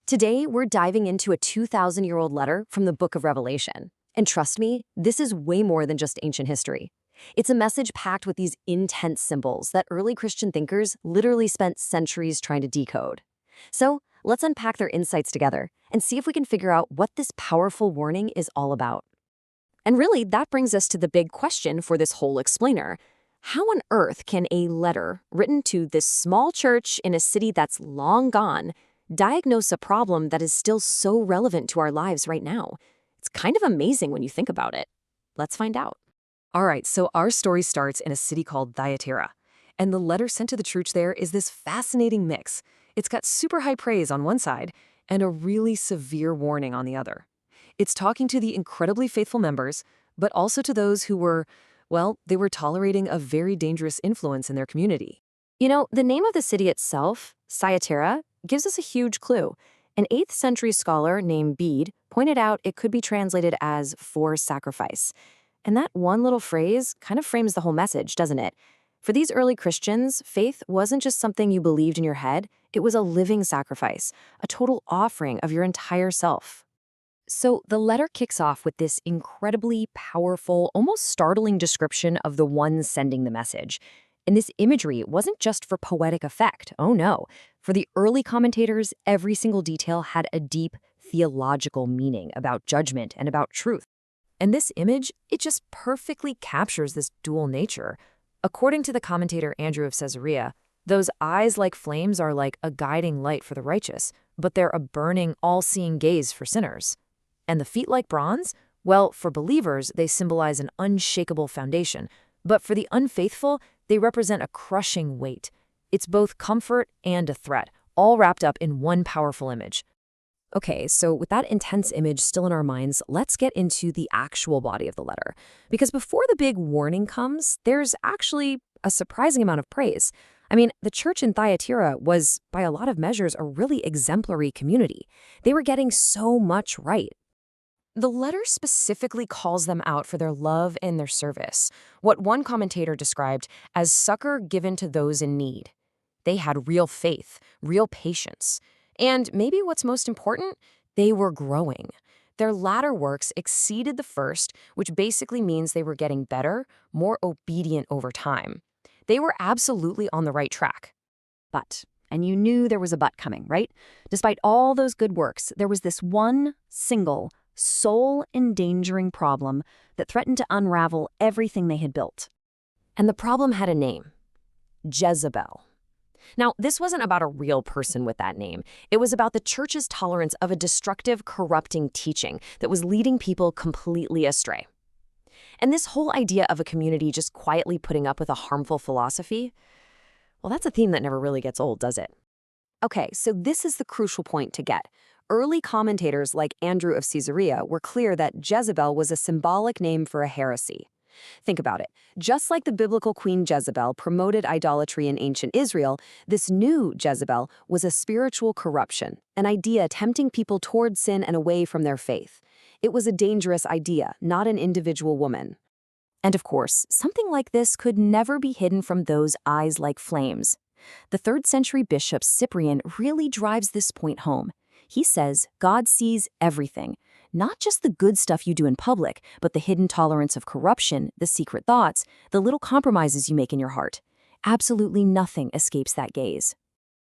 Today, we're diving into a 2,000-year-old letter from the book of Revelation. And trust me, this is way more than just ancient history. It's a message packed with these intense symbols that early Christian thinkers literally spent centuries trying to decode. So, let's unpack their insights together and see if we can figure out what this powerful warning is all about. And really, that brings us to the big question for this whole explainer. How on earth can a letter written to this small church in a city that's long gone diagnose a problem that is still so relevant to our lives right now? It's kind of amazing when you think about it. Let's find out. All right, so our story starts in a city called Thyatira, and the letter sent to the church there is this fascinating mix. It's got super high praise on one side and a really severe warning on the other. It's talking to the incredibly faithful members, but also to those who were, well, they were tolerating a very dangerous influence in their community. You know, the name of the city itself, Thyatira, gives us a huge clue. An 8th century scholar named Bede pointed out it could be translated as for sacrifice. And that one little phrase kind of frames the whole message, doesn't it? For these early Christians, faith wasn't just something you believed in your head, it was a living sacrifice, a total offering of your entire self. So the letter kicks off with this incredibly powerful, almost startling description of the one sending the message. And this imagery wasn't just for poetic effect, oh no. For the early commentators, every single detail had a deep theological meaning about judgment and about truth. And this image, it just perfectly captures this dual nature. According to the commentator Andrew of Caesarea, those eyes like flames are like a guiding light for the righteous, but they're a burning, all-seeing gaze for sinners. And the feet like bronze? Well, for believers, they symbolize an unshakable foundation. But for the unfaithful, they represent a crushing weight. It's both comfort and a threat, all wrapped up in one powerful image. Okay, so with that intense image still in our minds, let's get into the actual body of the letter. Because before the big warning comes, there's actually a surprising amount of praise. I mean, the church in Thyatira was, by a lot of measures, a really exemplary community. They were getting so much right. The letter specifically calls them out for their love and their service, what one commentator described as succor given to those in need. They had real faith, real patience. And maybe what's most important, they were growing. Their latter works exceeded the first, which basically means they were getting better, more obedient over time. They were absolutely on the right track. And you knew there was a but coming, right? Despite all those good works, there was this one single, soul-endangering problem that threatened to unravel everything they had built. And the problem had a name: Jezebel. Now, this wasn't about a real person with that name. It was about the church's tolerance of a destructive, corrupting teaching that was leading people completely astray. And this whole idea of a community just quietly putting up with a harmful philosophy, well, that's a theme that never really gets old, does it? Okay, so this is the crucial point to get. Early commentators like Andrew of Caesarea were clear that Jezebel was a symbolic name for a heresy. Think about it. Just like the biblical Queen Jezebel promoted idolatry in ancient Israel, this new Jezebel was a spiritual corruption, an idea tempting people toward sin and away from their faith. It was a dangerous idea, not an individual woman. And of course, something like this could never be hidden from those eyes like flames. The 3rd century bishop Cyprian really drives this point home. He says God sees everything, not just the good stuff you do in public, but the hidden tolerance of corruption, the secret thoughts, the little compromises you make in your heart. Absolutely nothing escapes that gaze.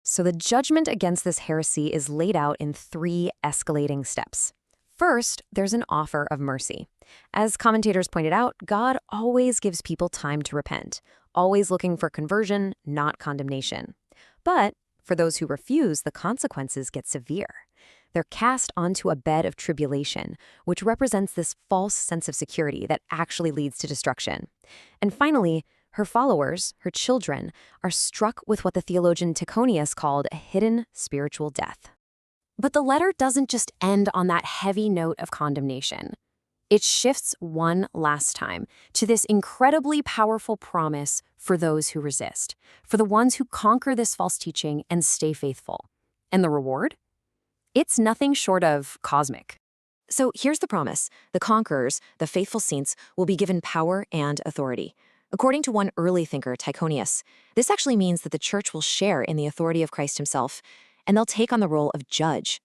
So the judgment against this heresy is laid out in 3 escalating steps. First, there's an offer of mercy. As commentators pointed out, God always gives people time to repent, always looking for conversion, not condemnation. But for those who refuse, the consequences get severe. They're cast onto a bed of tribulation, which represents this false sense of security that actually leads to destruction. And finally, her followers, her children, are struck with what the theologian Tychonius called a hidden spiritual death. But the letter doesn't just end on that heavy note of condemnation. It shifts one last time to this incredibly powerful promise for those who resist, for the ones who conquer this false teaching and stay faithful. And the reward? It's nothing short of cosmic. So here's the promise. The conquerors, the faithful saints, will be given power and authority. According to one early thinker, Tychonius, this actually means that the church will share in the authority of Christ himself, and they'll take on the role of judge.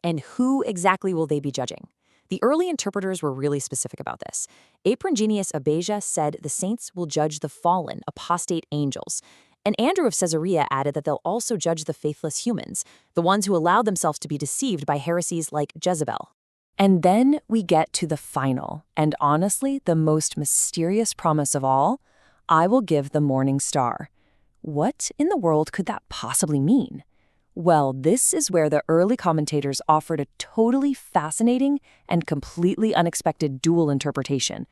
And who exactly will they be judging? The early interpreters were really specific about this. Aprongenius Abasia said the saints will judge the fallen, apostate angels. And Andrew of Caesarea added that they'll also judge the faithless humans, the ones who allowed themselves to be deceived by heresies like Jezebel. And then we get to the final, and honestly, the most mysterious promise of all: I will give the morning star. What in the world could that possibly mean? Well, this is where the early commentators offered a totally fascinating and completely unexpected dual interpretation.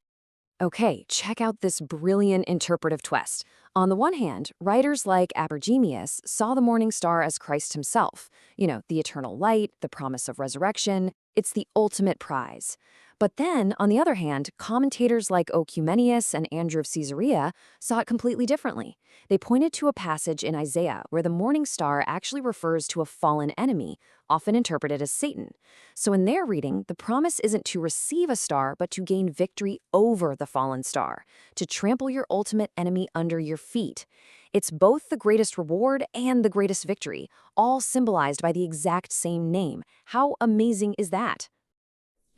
Okay, check out this brilliant interpretive twist. On the one hand, writers like Abergemius saw the morning star as Christ himself. The eternal light, the promise of resurrection. It's the ultimate prize. But then, on the other hand, commentators like Oecumenius and Andrew of Caesarea saw it completely differently. They pointed to a passage in Isaiah where the morning star actually refers to a fallen enemy, often interpreted as Satan. So in their reading, the promise isn't to receive a star, but to gain victory over the fallen star, to trample your ultimate enemy under your feet. It's both the greatest reward and the greatest victory, all symbolized by the exact same name. How amazing is that?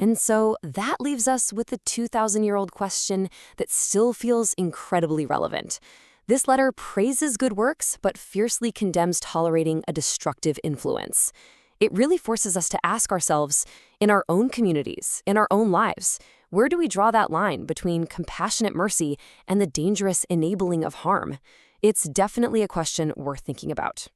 And so that leaves us with the 2,000-year-old question that still feels incredibly relevant. This letter praises good works, but fiercely condemns tolerating a destructive influence. It really forces us to ask ourselves, in our own communities, in our own lives, where do we draw that line between compassionate mercy and the dangerous enabling of harm? It's definitely a question worth thinking about.